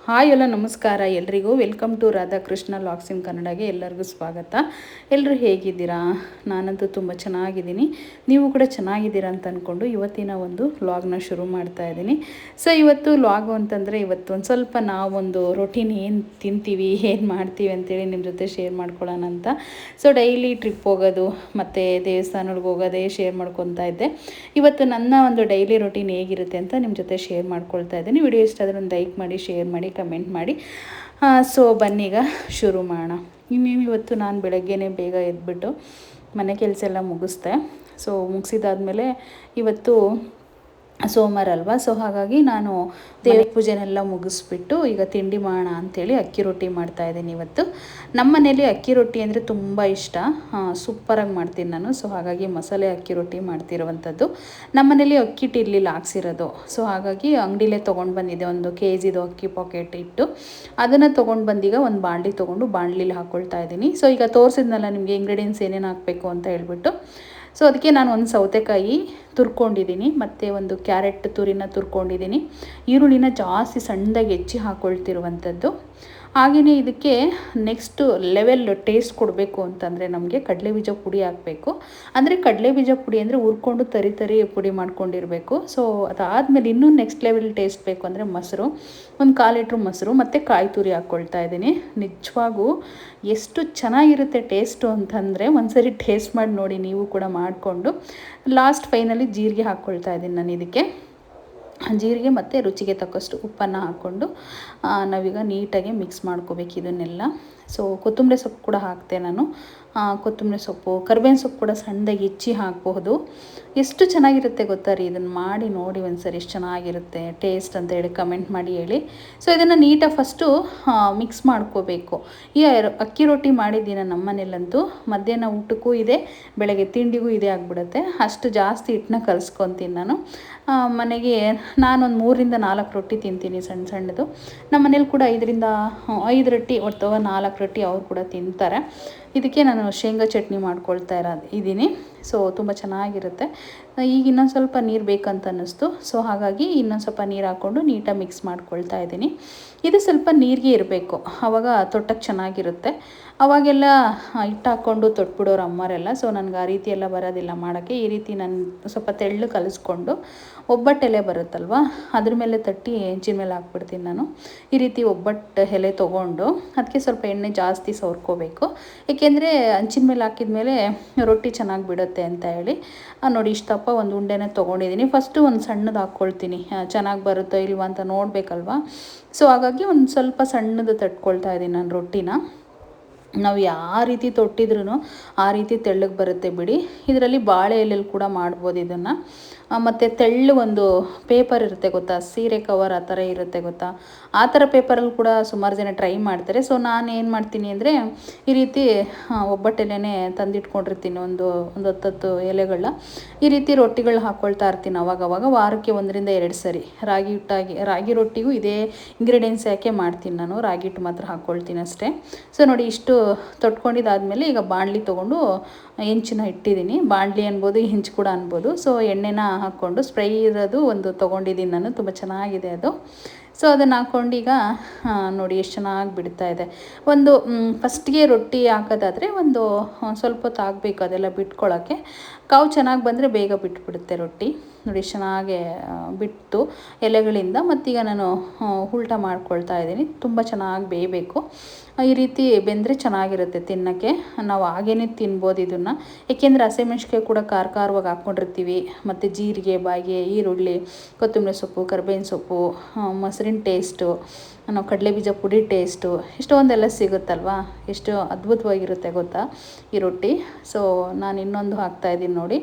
Hi ಎಲ್ಲ ನಮಸ್ಕಾರ ಎಲ್ರಿಗೂ. ವೆಲ್ಕಮ್ ಟು ರಾಧಾಕೃಷ್ಣ ಲಾಗ್ಸ್ ಇನ್ ಕನ್ನಡಗೆ ಎಲ್ಲರಿಗೂ ಸ್ವಾಗತ. ಎಲ್ಲರೂ ಹೇಗಿದ್ದೀರಾ? ನಾನಂತೂ ತುಂಬ ಚೆನ್ನಾಗಿದ್ದೀನಿ, ನೀವು ಕೂಡ ಚೆನ್ನಾಗಿದ್ದೀರಾ ಅಂತ ಅಂದ್ಕೊಂಡು ಇವತ್ತಿನ ಒಂದು ವ್ಲಾಗ್ನ ಶುರು ಮಾಡ್ತಾ ಇದ್ದೀನಿ. ಸೊ ಇವತ್ತು ವ್ಲಾಗು ಅಂತಂದರೆ ಇವತ್ತು ಒಂದು ಸ್ವಲ್ಪ ನಾವೊಂದು ರೊಟೀನ್ ಏನು ತಿಂತೀವಿ, ಏನು ಮಾಡ್ತೀವಿ ಅಂತೇಳಿ ನಿಮ್ಮ ಜೊತೆ ಶೇರ್ ಮಾಡ್ಕೊಳ್ಳೋಣ ಅಂತ. ಸೊ ಡೈಲಿ ಟ್ರಿಪ್ ಹೋಗೋದು ಮತ್ತು ದೇವಸ್ಥಾನಗಳಿಗೆ ಹೋಗೋದೇ ಶೇರ್ ಮಾಡ್ಕೊತಾ ಇದ್ದೆ. ಇವತ್ತು ನನ್ನ ಒಂದು ಡೈಲಿ ರೊಟೀನ್ ಹೇಗಿರುತ್ತೆ ಅಂತ ನಿಮ್ಮ ಜೊತೆ ಶೇರ್ ಮಾಡ್ಕೊಳ್ತಾ ಇದ್ದೀನಿ. ವಿಡಿಯೋ ಇಷ್ಟ ಆದರೆ ಒಂದು ಲೈಕ್ ಮಾಡಿ, ಶೇರ್ ಮಾಡಿ, ಕಮೆಂಟ್ ಮಾಡಿ. ಸೊ ಬನ್ನೀಗ ಶುರು ಮಾಡೋಣ. ಇವತ್ತು ನಾನು ಬೆಳಗ್ಗೆನೇ ಬೇಗ ಎದ್ಬಿಟ್ಟು ಮನೆ ಕೆಲಸ ಎಲ್ಲ ಮುಗಿಸ್ದೆ. ಸೊ ಮುಗಿಸಿದಾದ್ಮೇಲೆ ಇವತ್ತು ಸೋಮವಾರ ಅಲ್ವಾ, ಸೊ ಹಾಗಾಗಿ ನಾನು ದೇವ್ರ ಪೂಜೆನೆಲ್ಲ ಮುಗಿಸ್ಬಿಟ್ಟು ಈಗ ತಿಂಡಿ ಮಾಡೋಣ ಅಂಥೇಳಿ ಅಕ್ಕಿ ರೊಟ್ಟಿ ಮಾಡ್ತಾಯಿದ್ದೀನಿ. ಇವತ್ತು ನಮ್ಮ ಮನೇಲಿ ಅಕ್ಕಿ ರೊಟ್ಟಿ ಅಂದರೆ ತುಂಬ ಇಷ್ಟ, ಸೂಪರಾಗಿ ಮಾಡ್ತೀನಿ ನಾನು. ಸೊ ಹಾಗಾಗಿ ಮಸಾಲೆ ಅಕ್ಕಿ ರೊಟ್ಟಿ ಮಾಡ್ತಿರುವಂಥದ್ದು. ನಮ್ಮ ಮನೇಲಿ ಅಕ್ಕಿ ಹಿಟ್ಟು ಇರಲಿಲ್ಲ ಹಾಕ್ಸಿರೋದು, ಸೊ ಹಾಗಾಗಿ ಅಂಗಡಿಲೇ ತೊಗೊಂಡು ಬಂದಿದ್ದೆ. 1 kg ಅಕ್ಕಿ ಪಾಕೆಟ್ ಇಟ್ಟು ಅದನ್ನು ತೊಗೊಂಡು ಬಂದೀಗ ಒಂದು ಬಾಣಲಿ ತೊಗೊಂಡು ಬಾಣಲಿಲಿ ಹಾಕ್ಕೊಳ್ತಾ ಇದ್ದೀನಿ. ಸೊ ಈಗ ತೋರಿಸಿದ್ನಲ್ಲ ನಿಮಗೆ ಇಂಗ್ರೀಡಿಯೆಂಟ್ಸ್ ಏನೇನು ಹಾಕಬೇಕು ಅಂತ ಹೇಳ್ಬಿಟ್ಟು. ಸೊ ಅದಕ್ಕೆ ನಾನು ಒಂದು ಸೌತೆಕಾಯಿ ತುರ್ಕೊಂಡಿದ್ದೀನಿ, ಮತ್ತು ಒಂದು ಕ್ಯಾರೆಟ್ ತುರಿನ ತುರ್ಕೊಂಡಿದ್ದೀನಿ. ಈರುಳ್ಳಿನ ಜಾಸ್ತಿ ಸಣ್ಣದಾಗಿ ಹೆಚ್ಚಿ ಹಾಕ್ಕೊಳ್ತಿರುವಂಥದ್ದು. ಹಾಗೆಯೇ ಇದಕ್ಕೆ ನೆಕ್ಸ್ಟು ಲೆವೆಲ್ ಟೇಸ್ಟ್ ಕೊಡಬೇಕು ಅಂತಂದರೆ ನಮಗೆ ಕಡಲೆಬೀಜ ಪುಡಿ ಹಾಕಬೇಕು. ಅಂದರೆ ಕಡಲೆಬೀಜ ಪುಡಿ ಅಂದರೆ ಹುರ್ಕೊಂಡು ತರಿ ಪುಡಿ ಮಾಡ್ಕೊಂಡಿರಬೇಕು. ಸೊ ಅದಾದಮೇಲೆ ಇನ್ನೂ ನೆಕ್ಸ್ಟ್ ಲೆವೆಲ್ ಟೇಸ್ಟ್ ಬೇಕು ಅಂದರೆ ಮೊಸರು, ಒಂದು 1/4 ಲೀಟ್ರ್ ಮೊಸರು ಮತ್ತು ಕಾಯಿ ತುರಿ ಹಾಕ್ಕೊಳ್ತಾ ಇದ್ದೀನಿ. ನಿಜವಾಗೂ ಎಷ್ಟು ಚೆನ್ನಾಗಿರುತ್ತೆ ಟೇಸ್ಟು ಅಂತಂದರೆ ಒಂದ್ಸರಿ ಟೇಸ್ಟ್ ಮಾಡಿ ನೋಡಿ, ನೀವು ಕೂಡ ಮಾಡಿಕೊಂಡು. ಲಾಸ್ಟ್ ಫೈನಲಿ ಜೀರಿಗೆ ಹಾಕ್ಕೊಳ್ತಾ ಇದ್ದೀನಿ ನಾನು. ಇದಕ್ಕೆ ಜೀರಿಗೆ ಮತ್ತು ರುಚಿಗೆ ತಕ್ಕಷ್ಟು ಉಪ್ಪನ್ನು ಹಾಕ್ಕೊಂಡು ನಾವೀಗ ನೀಟಾಗಿ ಮಿಕ್ಸ್ ಮಾಡ್ಕೋಬೇಕು ಇದನ್ನೆಲ್ಲ. ಸೊ ಕೊತ್ತಂಬರಿ ಸೊಪ್ಪು ಕೂಡ ಹಾಕ್ತೆ ನಾನು. ಕೊತ್ತಂಬರಿ ಸೊಪ್ಪು, ಕರಿಬೇವಿನ ಸೊಪ್ಪು ಕೂಡ ಸಣ್ಣದಾಗಿ ಹೆಚ್ಚಿ ಹಾಕಬಹುದು. ಎಷ್ಟು ಚೆನ್ನಾಗಿರುತ್ತೆ ಗೊತ್ತಾ ರೀ, ಇದನ್ನು ಮಾಡಿ ನೋಡಿ ಒಂದ್ಸರಿ, ಎಷ್ಟು ಚೆನ್ನಾಗಿರುತ್ತೆ ಟೇಸ್ಟ್ ಅಂತ ಹೇಳಿ ಕಮೆಂಟ್ ಮಾಡಿ ಹೇಳಿ. ಸೊ ಇದನ್ನು ನೀಟಾಗಿ ಫಸ್ಟು ಮಿಕ್ಸ್ ಮಾಡ್ಕೋಬೇಕು. ಈ ಅಕ್ಕಿ ರೊಟ್ಟಿ ಮಾಡಿದ್ದೀನಿ ನಮ್ಮ ಮನೇಲಂತೂ, ಮಧ್ಯಾಹ್ನ ಊಟಕ್ಕೂ ಇದೆ, ಬೆಳಗ್ಗೆ ತಿಂಡಿಗೂ ಇದೆ ಆಗಿಬಿಡುತ್ತೆ. ಅಷ್ಟು ಜಾಸ್ತಿ ಹಿಟ್ಟನ್ನ ಕಲಿಸ್ಕೊತೀನಿ ನಾನು. ಮನೆಗೆ ನಾನೊಂದು 3 ರಿಂದ 4 ರೊಟ್ಟಿ ತಿಂತೀನಿ, ಸಣ್ಣ ಸಣ್ಣದು. ನಮ್ಮ ಮನೇಲಿ ಕೂಡ 5 ರೊಟ್ಟಿ ಅಥವಾ 4 ರೊಟ್ಟಿ ಅವ್ರು ಕೂಡ ತಿಂತಾರೆ. ಇದಕ್ಕೆ ನಾನು ಶೇಂಗಾ ಚಟ್ನಿ ಮಾಡ್ಕೊಳ್ತಾ ಇದ್ದೀನಿ. ಸೊ ತುಂಬ ಚೆನ್ನಾಗಿರುತ್ತೆ. ಈಗ ಇನ್ನೊಂದು ಸ್ವಲ್ಪ ನೀರು ಬೇಕಂತ ಅನ್ನಿಸ್ತು, ಸೊ ಹಾಗಾಗಿ ಇನ್ನೊಂದು ಸ್ವಲ್ಪ ನೀರು ಹಾಕ್ಕೊಂಡು ನೀಟಾಗಿ ಮಿಕ್ಸ್ ಮಾಡ್ಕೊಳ್ತಾ ಇದ್ದೀನಿ. ಇದು ಸ್ವಲ್ಪ ನೀರಿಗೆ ಇರಬೇಕು, ಆವಾಗ ತೊಟ್ಟಕ್ಕೆ ಚೆನ್ನಾಗಿರುತ್ತೆ. ಅವಾಗೆಲ್ಲ ಹಿಟ್ಟು ಹಾಕ್ಕೊಂಡು ತೊಟ್ಬಿಡೋರು ಅಮ್ಮರೆಲ್ಲ. ಸೊ ನನಗೆ ಆ ರೀತಿ ಎಲ್ಲ ಬರೋದಿಲ್ಲ ಮಾಡೋಕ್ಕೆ. ಈ ರೀತಿ ನಾನು ಸ್ವಲ್ಪ ತೆಳ್ಳು ಕಲಿಸ್ಕೊಂಡು ಒಬ್ಬಟ್ಟು ಎಲೆ ಬರುತ್ತಲ್ವ, ಅದ್ರ ಮೇಲೆ ತಟ್ಟಿ ಹೆಂಚಿನ ಮೇಲೆ ಹಾಕ್ಬಿಡ್ತೀನಿ ನಾನು. ಈ ರೀತಿ ಒಬ್ಬಟ್ಟು ಎಲೆ ತೊಗೊಂಡು ಅದಕ್ಕೆ ಸ್ವಲ್ಪ ಎಣ್ಣೆ ಜಾಸ್ತಿ ಸವರ್ಕೋಬೇಕು. ಏಕೆಂದರೆ ಹಂಚಿನ ಮೇಲೆ ಹಾಕಿದ್ಮೇಲೆ ರೊಟ್ಟಿ ಚೆನ್ನಾಗಿ ಬಿಡುತ್ತೆ ಅಂತ ಹೇಳಿ. ನೋಡಿ ಇಷ್ಟಪ್ಪ ಒಂದು ಉಂಡೆನ ತೊಗೊಂಡಿದ್ದೀನಿ. ಫಸ್ಟು ಒಂದು ಸಣ್ಣದು ಹಾಕ್ಕೊಳ್ತೀನಿ, ಚೆನ್ನಾಗಿ ಬರುತ್ತೋ ಇಲ್ವಾ ಅಂತ ನೋಡಬೇಕಲ್ವ. ಸೊ ಹಾಗಾಗಿ ಒಂದು ಸ್ವಲ್ಪ ಸಣ್ಣದು ತಟ್ಕೊಳ್ತಾ ಇದ್ದೀನಿ ನಾನು ರೊಟ್ಟಿನ. ನಾವು ಯಾವ ರೀತಿ ತೊಟ್ಟಿದ್ರೂ ಆ ರೀತಿ ತೆಳ್ಳಗೆ ಬರುತ್ತೆ ಬಿಡಿ. ಇದರಲ್ಲಿ ಬಾಳೆ ಎಲೆಯಲ್ಲಿ ಕೂಡ ಮಾಡ್ಬೋದು ಇದನ್ನು. ಮತ್ತು ತೆಳ್ಳು ಒಂದು ಪೇಪರ್ ಇರುತ್ತೆ ಗೊತ್ತಾ, ಸೀರೆ ಕವರ್ ಆ ಥರ ಇರುತ್ತೆ ಗೊತ್ತಾ, ಆ ಥರ ಪೇಪರಲ್ಲಿ ಕೂಡ ಸುಮಾರು ಜನ ಟ್ರೈ ಮಾಡ್ತಾರೆ. ಸೊ ನಾನು ಏನು ಮಾಡ್ತೀನಿ ಅಂದರೆ ಈ ರೀತಿ ಒಬ್ಬಟ್ಟು ಎಲೆನೇ ತಂದಿಟ್ಕೊಂಡಿರ್ತೀನಿ, ಒಂದು 10 ಎಲೆಗಳನ್ನ. ಈ ರೀತಿ ರೊಟ್ಟಿಗಳು ಹಾಕ್ಕೊಳ್ತಾ ಇರ್ತೀನಿ ಅವಾಗವಾಗ, ವಾರಕ್ಕೆ 1 ರಿಂದ 2 ಸರಿ. ರಾಗಿ ರೊಟ್ಟಿಗೂ ಇದೇ ಇಂಗ್ರೀಡಿಯೆಂಟ್ಸ್ ಯಾಕೆ ಮಾಡ್ತೀನಿ ನಾನು, ರಾಗಿ ಹಿಟ್ಟು ಮಾತ್ರ ಹಾಕ್ಕೊಳ್ತೀನಿ ಅಷ್ಟೇ. ಸೊ ನೋಡಿ ಇಷ್ಟು ತೊಟ್ಕೊಂಡಿದ್ದಾದಮೇಲೆ ಈಗ ಬಾಣಲಿ ತೊಗೊಂಡು ಹೆಂಚನ್ನ ಇಟ್ಟಿದ್ದೀನಿ. ಬಾಣಲಿ ಅನ್ಬೋದು, ಹೆಂಚು ಕೂಡ ಅನ್ಬೋದು. ಸೊ ಎಣ್ಣೆನ ಹಾಕ್ಕೊಂಡು ಸ್ಪ್ರೈ ಇರೋದು ಒಂದು ತೊಗೊಂಡಿದ್ದೀನಿ ನಾನು, ತುಂಬ ಚೆನ್ನಾಗಿದೆ ಅದು. ಸೊ ಅದನ್ನು ಹಾಕ್ಕೊಂಡು ಈಗ ನೋಡಿ ಎಷ್ಟು ಚೆನ್ನಾಗಿ ಬಿಡ್ತಾ ಇದೆ. ಒಂದು ಫಸ್ಟ್ಗೆ ರೊಟ್ಟಿ ಹಾಕೋದಾದರೆ ಒಂದು ಸ್ವಲ್ಪ ಹೊತ್ತು ಆಗಬೇಕು ಅದೆಲ್ಲ ಬಿಟ್ಕೊಳ್ಳೋಕ್ಕೆ. ಕಾವು ಚೆನ್ನಾಗಿ ಬಂದರೆ ಬೇಗ ಬಿಟ್ಬಿಡುತ್ತೆ ರೊಟ್ಟಿ. ನೋಡಿ ಚೆನ್ನಾಗೆ ಬಿಟ್ಟು ಎಲೆಗಳಿಂದ. ಮತ್ತೀಗ ನಾನು ಉಲ್ಟ ಮಾಡ್ಕೊಳ್ತಾ ಇದ್ದೀನಿ. ತುಂಬ ಚೆನ್ನಾಗಿ ಬೇಯಬೇಕು. ಈ ರೀತಿ ಬೆಂದರೆ ಚೆನ್ನಾಗಿರುತ್ತೆ ತಿನ್ನೋಕ್ಕೆ. ನಾವು ಹಾಗೇ ತಿನ್ಬೋದು ಇದನ್ನು, ಏಕೆಂದರೆ ಹಸಿಮೆಣ್ಸಿಕಾಯಿ ಕೂಡ ಖಾರವಾಗಿ ಹಾಕ್ಕೊಂಡಿರ್ತೀವಿ. ಮತ್ತು ಜೀರಿಗೆ, ಬಾಯಿಗೆ, ಈರುಳ್ಳಿ, ಕೊತ್ತಂಬರಿ ಸೊಪ್ಪು, ಕರಿಬೇವಿನ ಸೊಪ್ಪು, ಮೊಸರಿನ ಟೇಸ್ಟು, ನಾವು ಕಡಲೆಬೀಜ ಪುಡಿ ಟೇಸ್ಟು, ಇಷ್ಟೊಂದೆಲ್ಲ ಸಿಗುತ್ತಲ್ವ, ಎಷ್ಟು ಅದ್ಭುತವಾಗಿರುತ್ತೆ ಗೊತ್ತಾ ಈ ರೊಟ್ಟಿ. ಸೊ ನಾನು ಇನ್ನೊಂದು ಹಾಕ್ತಾಯಿದ್ದೀನಿ ನೋಡಿ,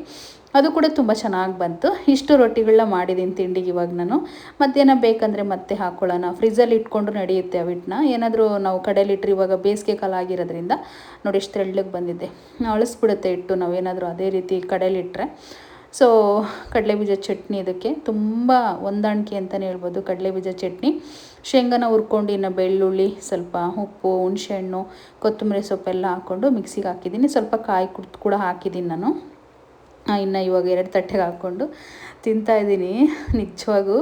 ಅದು ಕೂಡ ತುಂಬ ಚೆನ್ನಾಗಿ ಬಂತು. ಇಷ್ಟು ರೊಟ್ಟಿಗಳನ್ನ ಮಾಡಿದ್ದೀನಿ ತಿಂಡಿಗೆ. ಇವಾಗ ನಾನು ಮಧ್ಯಾಹ್ನ ಬೇಕಂದರೆ ಮತ್ತೆ ಹಾಕ್ಕೊಳ್ಳೋಣ, ಫ್ರಿಜ್ಜಲ್ಲಿ ಇಟ್ಕೊಂಡು ನಡೆಯುತ್ತೆ ಅವಿಟ್ಟನ್ನ. ಏನಾದರೂ ನಾವು ಕಡೆಯಲ್ಲಿಟ್ಟರೆ ಇವಾಗ ಬೇಸಿಗೆ ಕಾಲ ಆಗಿರೋದ್ರಿಂದ ನೋಡಿ ಎಷ್ಟು ತೆಳ್ಳಗೆ ಬಂದಿದೆ, ಅಳಿಸ್ಬಿಡುತ್ತೆ ಇಟ್ಟು ನಾವೇನಾದರೂ ಅದೇ ರೀತಿ ಕಡೆಯಲ್ಲಿಟ್ಟರೆ. ಸೊ ಕಡಲೆಬೀಜ ಚಟ್ನಿ ಇದಕ್ಕೆ ತುಂಬ ಹೊಂದಾಣಿಕೆ ಅಂತಲೇ ಹೇಳ್ಬೋದು. ಕಡಲೆಬೀಜ ಚಟ್ನಿ, ಶೇಂಗಾನ ಹುರ್ಕೊಂಡು, ಇನ್ನು ಬೆಳ್ಳುಳ್ಳಿ, ಸ್ವಲ್ಪ ಉಪ್ಪು, ಹುಣಸೆಹಣ್ಣು, ಕೊತ್ತಂಬರಿ ಸೊಪ್ಪೆಲ್ಲ ಹಾಕ್ಕೊಂಡು ಮಿಕ್ಸಿಗೆ ಹಾಕಿದ್ದೀನಿ. ಸ್ವಲ್ಪ ಕಾಯಿ ಕೂಡ ಹಾಕಿದ್ದೀನಿ ನಾನು. ಇನ್ನು ಇವಾಗ 2 ತಟ್ಟೆಗೆ ಹಾಕ್ಕೊಂಡು ತಿಂತಾಯಿದ್ದೀನಿ. ನಿಜವಾಗೂ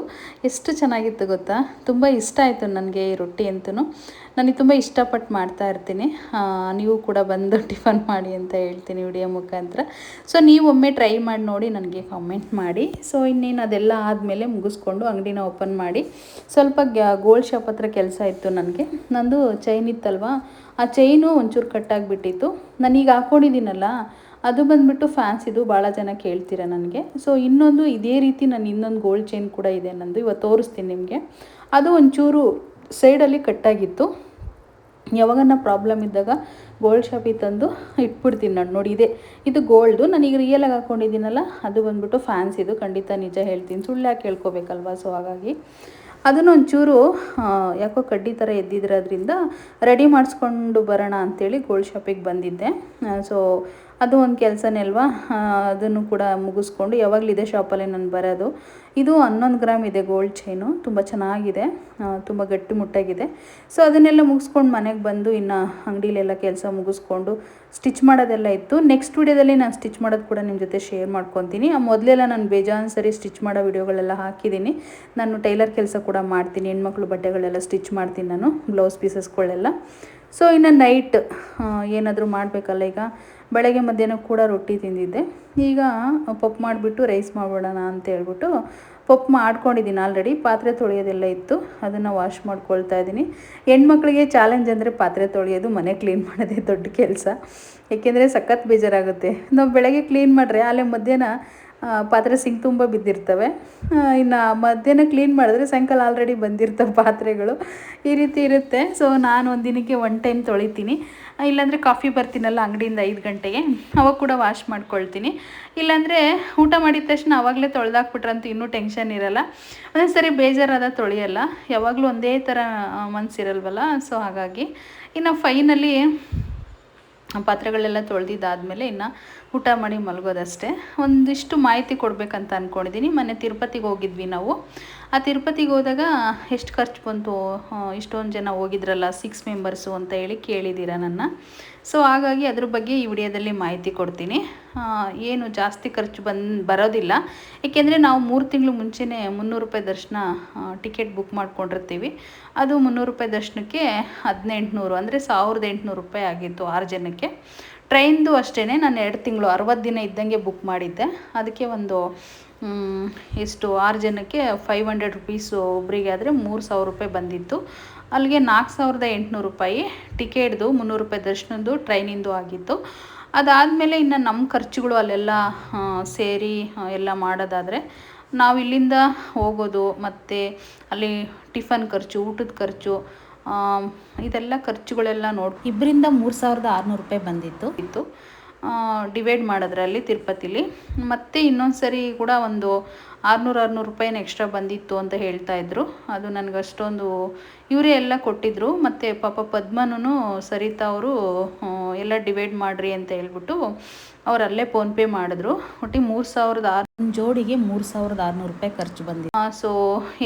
ಎಷ್ಟು ಚೆನ್ನಾಗಿತ್ತು ಗೊತ್ತಾ. ತುಂಬ ಇಷ್ಟ ಆಯಿತು ನನಗೆ ಈ ರೊಟ್ಟಿ ಅಂತೂ. ನನಗೆ ತುಂಬ ಇಷ್ಟಪಟ್ಟು ಮಾಡ್ತಾಯಿರ್ತೀನಿ. ನೀವು ಕೂಡ ಬಂದು ಟಿಫನ್ ಮಾಡಿ ಅಂತ ಹೇಳ್ತೀನಿ ವಿಡಿಯೋ ಮುಖಾಂತರ. ಸೊ ನೀವು ಒಮ್ಮೆ ಟ್ರೈ ಮಾಡಿ ನೋಡಿ, ನನಗೆ ಕಾಮೆಂಟ್ ಮಾಡಿ. ಸೊ ಇನ್ನೇನು ಅದೆಲ್ಲ ಆದಮೇಲೆ ಮುಗಿಸ್ಕೊಂಡು ಅಂಗಡಿನ ಓಪನ್ ಮಾಡಿ ಸ್ವಲ್ಪ ಗೋಲ್ಡ್ ಶಾಪ್ ಹತ್ರ ಕೆಲಸ ಇತ್ತು ನನಗೆ. ನಂದು ಚೈನ್ ಇತ್ತಲ್ವ, ಆ ಚೈನು ಒಂಚೂರು ಕಟ್ಟಾಗಿಬಿಟ್ಟಿತ್ತು. ನಾನೀಗ ಹಾಕ್ಕೊಂಡಿದ್ದೀನಲ್ಲ ಅದು ಬಂದುಬಿಟ್ಟು ಫ್ಯಾನ್ಸಿದು. ಭಾಳ ಜನ ಕೇಳ್ತೀರ ನನಗೆ. ಸೊ ಇನ್ನೊಂದು ಇದೇ ರೀತಿ ನಾನು ಇನ್ನೊಂದು ಗೋಲ್ಡ್ ಚೈನ್ ಕೂಡ ಇದೆ ನಂದು, ಇವತ್ತು ತೋರಿಸ್ತೀನಿ ನಿಮಗೆ. ಅದು ಒಂಚೂರು ಸೈಡಲ್ಲಿ ಕಟ್ಟಾಗಿತ್ತು. ಯಾವಾಗನ್ನ ಪ್ರಾಬ್ಲಮ್ ಇದ್ದಾಗ ಗೋಲ್ಡ್ ಶಾಪಿಗೆ ತಂದು ಇಟ್ಬಿಡ್ತೀನಿ ನಾನು. ನೋಡಿ ಇದು ಗೋಲ್ಡು. ನಾನೀಗ ರಿಯಲಾಗಿ ಹಾಕ್ಕೊಂಡಿದ್ದೀನಲ್ಲ ಅದು ಬಂದುಬಿಟ್ಟು ಫ್ಯಾನ್ಸಿದು. ಖಂಡಿತ ನಿಜ ಹೇಳ್ತೀನಿ, ಸುಳ್ಳು ಯಾಕೆ ಕೇಳ್ಕೊಬೇಕಲ್ವ. ಸೊ ಹಾಗಾಗಿ ಅದನ್ನು ಒಂಚೂರು ಯಾಕೋ ಕಡ್ಡಿ ಥರ ಎದ್ದಿದ್ರದ್ರಿಂದ ರೆಡಿ ಮಾಡಿಸ್ಕೊಂಡು ಬರೋಣ ಅಂಥೇಳಿ ಗೋಲ್ಡ್ ಶಾಪಿಗೆ ಬಂದಿದ್ದೆ. ಸೊ ಅದು ಒಂದು ಕೆಲಸನೇ ಅಲ್ವಾ. ಅದನ್ನು ಕೂಡ ಮುಗಿಸ್ಕೊಂಡು ಯಾವಾಗಲೂ ಇದೇ ಶಾಪಲ್ಲೇ ನಾನು ಬರೋದು. ಇದು 11 ಗ್ರಾಮ್ ಇದೆ ಗೋಲ್ಡ್ ಚೈನು. ತುಂಬ ಚೆನ್ನಾಗಿದೆ, ತುಂಬ ಗಟ್ಟಿಮುಟ್ಟಾಗಿದೆ. ಸೊ ಅದನ್ನೆಲ್ಲ ಮುಗಿಸ್ಕೊಂಡು ಮನೆಗೆ ಬಂದು ಇನ್ನು ಅಂಗಡಿಲೆಲ್ಲ ಕೆಲಸ ಮುಗಿಸ್ಕೊಂಡು ಸ್ಟಿಚ್ ಮಾಡೋದೆಲ್ಲ ಇತ್ತು. ನೆಕ್ಸ್ಟ್ ವಿಡಿಯೋದಲ್ಲಿ ನಾನು ಸ್ಟಿಚ್ ಮಾಡೋದು ಕೂಡ ನಿಮ್ಮ ಜೊತೆ ಶೇರ್ ಮಾಡ್ಕೊತೀನಿ. ಮೊದಲೆಲ್ಲ ನಾನು ಬೇಜಾನ್ ಸರಿ ಸ್ಟಿಚ್ ಮಾಡೋ ವಿಡಿಯೋಗಳೆಲ್ಲ ಹಾಕಿದ್ದೀನಿ. ನಾನು ಟೈಲರ್ ಕೆಲಸ ಕೂಡ ಮಾಡ್ತೀನಿ, ಹೆಣ್ಮಕ್ಳು ಬಟ್ಟೆಗಳೆಲ್ಲ ಸ್ಟಿಚ್ ಮಾಡ್ತೀನಿ ನಾನು, ಬ್ಲೌಸ್ ಪೀಸಸ್ಗಳೆಲ್ಲ. ಸೊ ಇನ್ನು ನೈಟ್ ಏನಾದರೂ ಮಾಡಬೇಕಲ್ಲ. ಈಗ ಬೆಳಗ್ಗೆ ಮಧ್ಯಾಹ್ನ ಕೂಡ ರೊಟ್ಟಿ ತಿಂದಿದ್ದೆ. ಈಗ ಪಪ್ಪು ಮಾಡಿಬಿಟ್ಟು ರೈಸ್ ಮಾಡ್ಬಿಡೋಣ ಅಂತ ಹೇಳ್ಬಿಟ್ಟು ಪಪ್ಪು ಮಾಡ್ಕೊಂಡಿದ್ದೀನಿ ಆಲ್ರೆಡಿ. ಪಾತ್ರೆ ತೊಳೆಯೋದೆಲ್ಲ ಇತ್ತು, ಅದನ್ನು ವಾಶ್ ಮಾಡ್ಕೊಳ್ತಾ ಇದ್ದೀನಿ. ಹೆಣ್ಮಕ್ಳಿಗೆ ಚಾಲೆಂಜ್ ಅಂದರೆ ಪಾತ್ರೆ ತೊಳೆಯೋದು, ಮನೆ ಕ್ಲೀನ್ ಮಾಡೋದೇ ದೊಡ್ಡ ಕೆಲಸ. ಏಕೆಂದರೆ ಸಖತ್ ಬೇಜಾರಾಗುತ್ತೆ. ನಾವು ಬೆಳಗ್ಗೆ ಕ್ಲೀನ್ ಮಾಡಿದ್ರೆ ಆಲೇ ಮಧ್ಯಾಹ್ನ ಪಾತ್ರೆ ಸಿಂಕ್ ತುಂಬ ಬಿದ್ದಿರ್ತವೆ. ಇನ್ನು ಮಧ್ಯಾಹ್ನ ಕ್ಲೀನ್ ಮಾಡಿದ್ರೆ ಸಾಯಂಕಾಲ ಆಲ್ರೆಡಿ ಬಂದಿರ್ತವೆ ಪಾತ್ರೆಗಳು. ಈ ರೀತಿ ಇರುತ್ತೆ. ಸೊ ನಾನು ಒಂದು ದಿನಕ್ಕೆ 1 ಟೈಮ್ ತೊಳಿತೀನಿ. ಇಲ್ಲಾಂದರೆ ಕಾಫಿ ಬರ್ತೀನಲ್ಲ ಅಂಗಡಿಯಿಂದ 5 ಗಂಟೆಗೆ, ಅವಾಗ ಕೂಡ ವಾಶ್ ಮಾಡ್ಕೊಳ್ತೀನಿ. ಇಲ್ಲಾಂದರೆ ಊಟ ಮಾಡಿದ ತಕ್ಷಣ ಆವಾಗಲೇ ತೊಳೆದಾಕ್ಬಿಟ್ರಂತೂ ಇನ್ನೂ ಟೆನ್ಷನ್ ಇರೋಲ್ಲ. ಒಂದೊಂದು ಸರಿ ಬೇಜಾರಾದ ತೊಳೆಯಲ್ಲ, ಯಾವಾಗಲೂ ಒಂದೇ ಥರ ಮನಸ್ಸಿರಲ್ವಲ್ಲ. ಸೊ ಹಾಗಾಗಿ ಇನ್ನು ಫೈನಲಿ ಪಾತ್ರೆಗಳೆಲ್ಲ ತೊಳೆದಿದ್ದಾದಮೇಲೆ ಇನ್ನು ಊಟ ಮಾಡಿ ಮಲಗೋದಷ್ಟೇ. ಒಂದಿಷ್ಟು ಮಾಹಿತಿ ಕೊಡಬೇಕಂತ ಅಂದ್ಕೊಂಡಿದ್ದೀನಿ. ಮೊನ್ನೆ ತಿರುಪತಿಗೆ ಹೋಗಿದ್ವಿ ನಾವು. ಆ ತಿರುಪತಿಗೆ ಹೋದಾಗ ಎಷ್ಟು ಖರ್ಚು ಬಂತು, ಇಷ್ಟೊಂದು ಜನ ಹೋಗಿದ್ರಲ್ಲ 6 ಮೆಂಬರ್ಸು ಅಂತ ಹೇಳಿ ಕೇಳಿದ್ದೀರ ನನ್ನ. ಸೊ ಹಾಗಾಗಿ ಅದ್ರ ಬಗ್ಗೆ ಈ ವಿಡಿಯೋದಲ್ಲಿ ಮಾಹಿತಿ ಕೊಡ್ತೀನಿ. ಏನು ಜಾಸ್ತಿ ಖರ್ಚು ಬರೋದಿಲ್ಲ. ಏಕೆಂದರೆ ನಾವು 3 ತಿಂಗಳು ಮುಂಚೆನೇ 300 ರೂಪಾಯಿ ದರ್ಶನ ಟಿಕೆಟ್ ಬುಕ್ ಮಾಡ್ಕೊಂಡಿರ್ತೀವಿ. ಅದು 300 ರೂಪಾಯಿ ದರ್ಶನಕ್ಕೆ 1800 ಅಂದರೆ 1800 ರೂಪಾಯಿ ಆಗಿತ್ತು 6 ಜನಕ್ಕೆ. ಟ್ರೈನ್ದು ಅಷ್ಟೇ, ನಾನು 2 ತಿಂಗಳು 60 ದಿನ ಇದ್ದಂಗೆ ಬುಕ್ ಮಾಡಿದ್ದೆ. ಅದಕ್ಕೆ ಒಂದು ಎಷ್ಟು 6 ಜನಕ್ಕೆ 500 ರುಪೀಸು ಒಬ್ಬರಿಗೆ ಆದರೆ 3000 ರೂಪಾಯಿ ಬಂದಿತ್ತು. ಅಲ್ಲಿಗೆ 4800 ರೂಪಾಯಿ ಟಿಕೆಟ್ದು, 300 ರೂಪಾಯಿ ದರ್ಶನದ್ದು, ಟ್ರೈನಿಂದು ಆಗಿತ್ತು. ಅದಾದಮೇಲೆ ಇನ್ನು ನಮ್ಮ ಖರ್ಚುಗಳು ಅಲ್ಲೆಲ್ಲ ಸೇರಿ ಎಲ್ಲ ಮಾಡೋದಾದರೆ ನಾವು ಇಲ್ಲಿಂದ ಹೋಗೋದು ಮತ್ತು ಅಲ್ಲಿ ಟಿಫನ್ ಖರ್ಚು, ಊಟದ ಖರ್ಚು, ಇದೆಲ್ಲ ಖರ್ಚುಗಳೆಲ್ಲ ಇಬ್ಬರಿಂದ 3600 ರೂಪಾಯಿ ಬಂದಿತ್ತು. ಡಿವೈಡ್ ಮಾಡಿದ್ರಲ್ಲಿ ತಿರುಪತಿಲಿ. ಮತ್ತು ಇನ್ನೊಂದು ಸರಿ ಕೂಡ ಒಂದು 600 ರೂಪಾಯಿನ ಎಕ್ಸ್ಟ್ರಾ ಬಂದಿತ್ತು ಅಂತ ಹೇಳ್ತಾಯಿದ್ರು. ಅದು ನನಗೆ ಅಷ್ಟೊಂದು ಇವರೇ ಎಲ್ಲ ಕೊಟ್ಟಿದ್ದರು. ಮತ್ತು ಪಾಪ ಪದ್ಮನೂ ಸರಿತಾ ಅವರು ಎಲ್ಲ ಡಿವೈಡ್ ಮಾಡಿರಿ ಅಂತ ಹೇಳ್ಬಿಟ್ಟು ಅವ್ರು ಅಲ್ಲೇ ಫೋನ್ಪೇ ಮಾಡಿದ್ರು. ಒಟ್ಟಿಗೆ 3600 ಜೋಡಿಗೆ 3600 ರೂಪಾಯಿ ಖರ್ಚು ಬಂದಿತ್ತು. ಸೊ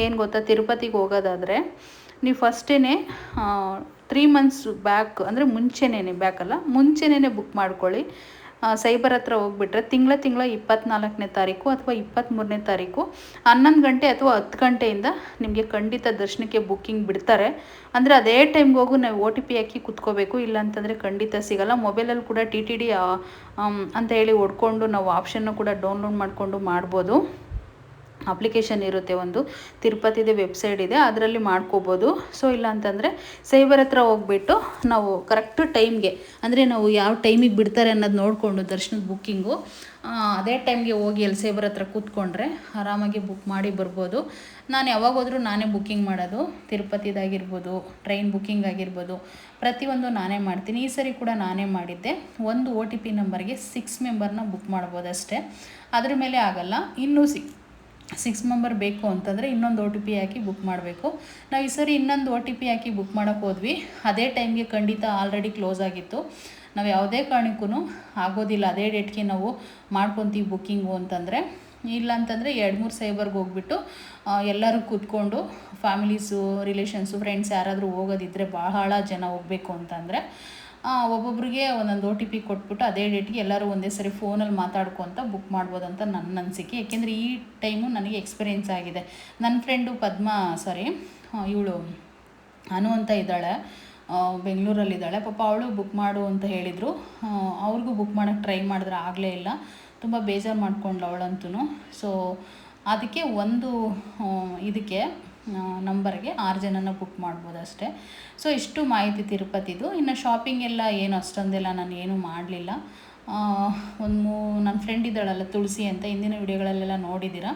ಏನು ಗೊತ್ತಾ, ತಿರುಪತಿಗೆ ಹೋಗೋದಾದರೆ ನೀವು ಫಸ್ಟೇ 3 ಮಂತ್ಸ್ ಬ್ಯಾಕ್ ಅಂದರೆ ಮುಂಚೆನೇ ಬುಕ್ ಮಾಡ್ಕೊಳ್ಳಿ. ಸೈಬರ್ ಹತ್ರ ಹೋಗ್ಬಿಟ್ರೆ ತಿಂಗಳ 24ನೇ ತಾರೀಕು ಅಥವಾ 23ನೇ ತಾರೀಕು 11 ಗಂಟೆ ಅಥವಾ 10 ಗಂಟೆಯಿಂದ ನಿಮಗೆ ಖಂಡಿತ ದರ್ಶನಕ್ಕೆ ಬುಕ್ಕಿಂಗ್ ಬಿಡ್ತಾರೆ. ಅಂದರೆ ಅದೇ ಟೈಮ್ಗೆ ಹೋಗು ನಾವು OTP ಹಾಕಿ ಕುತ್ಕೋಬೇಕು, ಇಲ್ಲಾಂತಂದರೆ ಖಂಡಿತ ಸಿಗೋಲ್ಲ. ಮೊಬೈಲಲ್ಲಿ ಕೂಡ TTD ಅಂತ ಹೇಳಿ ಹೊಡ್ಕೊಂಡು ನಾವು ಆಪ್ಷನ್ನು ಕೂಡ ಡೌನ್ಲೋಡ್ ಮಾಡಿಕೊಂಡು ಮಾಡ್ಬೋದು. ಅಪ್ಲಿಕೇಶನ್ ಇರುತ್ತೆ, ಒಂದು ತಿರುಪತಿದೇ ವೆಬ್ಸೈಟ್ ಇದೆ, ಅದರಲ್ಲಿ ಮಾಡ್ಕೋಬೋದು. ಸೊ ಇಲ್ಲ ಅಂತಂದರೆ ಸೈಬರ್ ಹತ್ರ ಹೋಗ್ಬಿಟ್ಟು ನಾವು ಕರೆಕ್ಟ್ ಟೈಮ್ಗೆ, ಅಂದರೆ ನಾವು ಯಾವ ಟೈಮಿಗೆ ಬಿಡ್ತಾರೆ ಅನ್ನೋದು ನೋಡಿಕೊಂಡು ದರ್ಶನದ ಬುಕ್ಕಿಂಗು ಅದೇ ಟೈಮ್ಗೆ ಹೋಗಿ ಅಲ್ಲಿ ಸೈಬರ್ ಹತ್ರ ಕೂತ್ಕೊಂಡ್ರೆ ಆರಾಮಾಗಿ ಬುಕ್ ಮಾಡಿ ಬರ್ಬೋದು. ನಾನು ಯಾವಾಗ ಹೋದರೂ ನಾನೇ ಬುಕ್ಕಿಂಗ್ ಮಾಡೋದು. ತಿರುಪತಿದಾಗಿರ್ಬೋದು, ಟ್ರೈನ್ ಬುಕ್ಕಿಂಗ್ ಆಗಿರ್ಬೋದು, ಪ್ರತಿಯೊಂದು ನಾನೇ ಮಾಡ್ತೀನಿ. ಈ ಸರಿ ಕೂಡ ನಾನೇ ಮಾಡಿದ್ದೆ. ಒಂದು OTP ನಂಬರ್ಗೆ 6 ಮೆಂಬರ್ನ ಬುಕ್ ಮಾಡ್ಬೋದು ಅಷ್ಟೇ, ಅದ್ರ ಮೇಲೆ ಆಗಲ್ಲ. ಇನ್ನೂ 6 ಮೆಂಬರ್ ಬೇಕು ಅಂತಂದರೆ ಇನ್ನೊಂದು OTP ಹಾಕಿ ಬುಕ್ ಮಾಡಬೇಕು. ನಾವು ಈ ಸರಿ ಇನ್ನೊಂದು OTP ಹಾಕಿ ಬುಕ್ ಮಾಡೋಕ್ಕೆ ಹೋದ್ವಿ. ಅದೇ ಟೈಮ್ಗೆ ಖಂಡಿತ ಆಲ್ರೆಡಿ ಕ್ಲೋಸ್ ಆಗಿತ್ತು. ನಾವು ಯಾವುದೇ ಕಾರಣಕ್ಕೂ ಆಗೋದಿಲ್ಲ ಅದೇ ಡೇಟ್ಗೆ ನಾವು ಮಾಡ್ಕೊತೀವಿ ಬುಕ್ಕಿಂಗು ಅಂತಂದರೆ. ಇಲ್ಲ ಅಂತಂದರೆ 2-3 ಸೈಬರ್ಗೆ ಹೋಗ್ಬಿಟ್ಟು ಎಲ್ಲರೂ ಕೂತ್ಕೊಂಡು ಫ್ಯಾಮಿಲೀಸು, ರಿಲೇಷನ್ಸು, ಫ್ರೆಂಡ್ಸ್ ಯಾರಾದರೂ ಹೋಗೋದಿದ್ದರೆ, ಬಹಳ ಜನ ಹೋಗಬೇಕು ಅಂತಂದರೆ ಒಬ್ಬೊಬ್ರಿಗೆ ಒಂದೊಂದು OTP ಕೊಟ್ಬಿಟ್ಟು ಅದೇ ಡೇಟ್ಗೆ ಎಲ್ಲರೂ ಒಂದೇ ಸರಿ ಫೋನಲ್ಲಿ ಮಾತಾಡ್ಕೊತ ಬುಕ್ ಮಾಡ್ಬೋದಂತ ನನ್ನ ಅನಿಸಿಕೆ. ಏಕೆಂದರೆ ಈ ಟೈಮು ನನಗೆ ಎಕ್ಸ್ಪೀರಿಯೆನ್ಸ್ ಆಗಿದೆ. ನನ್ನ ಫ್ರೆಂಡು ಇವಳು ಅನು ಅಂತ ಇದ್ದಾಳೆ, ಬೆಂಗಳೂರಲ್ಲಿದ್ದಾಳೆ. ಪಾಪ ಅವಳು ಬುಕ್ ಮಾಡು ಅಂತ ಹೇಳಿದರು. ಅವ್ರಿಗೂ ಬುಕ್ ಮಾಡೋಕ್ಕೆ ಟ್ರೈ ಮಾಡಿದ್ರೆ ಆಗಲೇ ಇಲ್ಲ, ತುಂಬ ಬೇಜಾರು ಮಾಡ್ಕೊಂಡ್ಳು ಅವಳಂತೂ. ಸೊ ಅದಕ್ಕೆ ಒಂದು ಇದಕ್ಕೆ ನಂಬರ್ಗೆ 6 ಜನನ ಬುಕ್ ಮಾಡ್ಬೋದು ಅಷ್ಟೇ. ಸೊ ಇಷ್ಟು ಮಾಹಿತಿ ತಿರುಪತಿದು. ಇನ್ನು ಶಾಪಿಂಗ್ ಎಲ್ಲ ಏನು ಅಷ್ಟೊಂದೆಲ್ಲ ನಾನು ಏನೂ ಮಾಡಲಿಲ್ಲ. ನನ್ನ ಫ್ರೆಂಡ್ ಇದ್ದಾಳಲ್ಲ ತುಳಸಿ ಅಂತ, ಹಿಂದಿನ ವಿಡಿಯೋಗಳಲ್ಲೆಲ್ಲ ನೋಡಿದ್ದೀರಾ.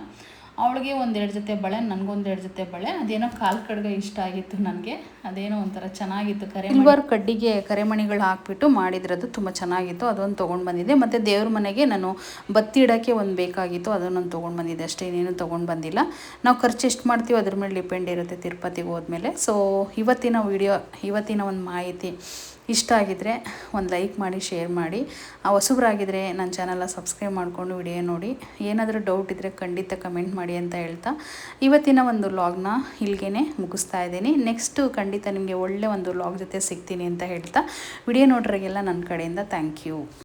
ಅವಳಿಗೆ 1-2 ಜೊತೆ ಬಳೆ, ನನಗೊಂದು 2 ಜೊತೆ ಬಳೆ. ಅದೇನೋ ಕಾಲು ಕಡ್ಗ ಇಷ್ಟ ಆಗಿತ್ತು ನನಗೆ, ಅದೇನೋ ಒಂಥರ ಚೆನ್ನಾಗಿತ್ತು. ಸಿಲ್ವರ್ ಕಡ್ಡಿಗೆ ಕರೆಮಣಿಗಳು ಹಾಕ್ಬಿಟ್ಟು ಮಾಡಿದ್ರದ್ದು ತುಂಬ ಚೆನ್ನಾಗಿತ್ತು. ಅದೊಂದು ತೊಗೊಂಡು ಬಂದಿದ್ದೆ. ಮತ್ತು ದೇವ್ರ ಮನೆಗೆ ನಾನು ಬತ್ತಿ ಇಡೋಕ್ಕೆ ಒಂದು ಬೇಕಾಗಿತ್ತು, ಅದನ್ನೊಂದು ತೊಗೊಂಡು ಬಂದಿದ್ದೆ ಅಷ್ಟೇ, ಇನ್ನೇನು ತೊಗೊಂಡು ಬಂದಿಲ್ಲ. ನಾವು ಖರ್ಚು ಎಷ್ಟು ಮಾಡ್ತೀವೋ ಅದ್ರ ಮೇಲೆ ಡಿಪೆಂಡ್ ಇರುತ್ತೆ ತಿರುಪತಿಗೆ ಹೋದ್ಮೇಲೆ. ಸೊ ಇವತ್ತಿನ ಒಂದು ಮಾಹಿತಿ ಇಷ್ಟ ಆಗಿದ್ದರೆ ಒಂದು ಲೈಕ್ ಮಾಡಿ, ಶೇರ್ ಮಾಡಿ. ಹೊಸಬ್ರಾಗಿದ್ದರೆ ನನ್ನ ಚಾನಲ್ನ ಸಬ್ಸ್ಕ್ರೈಬ್ ಮಾಡಿಕೊಂಡು ವಿಡಿಯೋ ನೋಡಿ. ಏನಾದರೂ ಡೌಟ್ ಇದ್ದರೆ ಖಂಡಿತ ಕಮೆಂಟ್ ಮಾಡಿ ಅಂತ ಹೇಳ್ತಾ ಇವತ್ತಿನ ಒಂದು ವ್ಲಾಗ್ನ ಇಲ್ಲಿಗೆ ಮುಗಿಸ್ತಾ ಇದ್ದೀನಿ. ನೆಕ್ಸ್ಟು ಖಂಡಿತ ನಿಮಗೆ ಒಳ್ಳೆ ಒಂದು ವ್ಲಾಗ್ ಜೊತೆ ಸಿಗ್ತೀನಿ ಅಂತ ಹೇಳ್ತಾ ವಿಡಿಯೋ ನೋಡ್ರಿಗೆಲ್ಲ ನನ್ನ ಕಡೆಯಿಂದ ಥ್ಯಾಂಕ್ ಯು.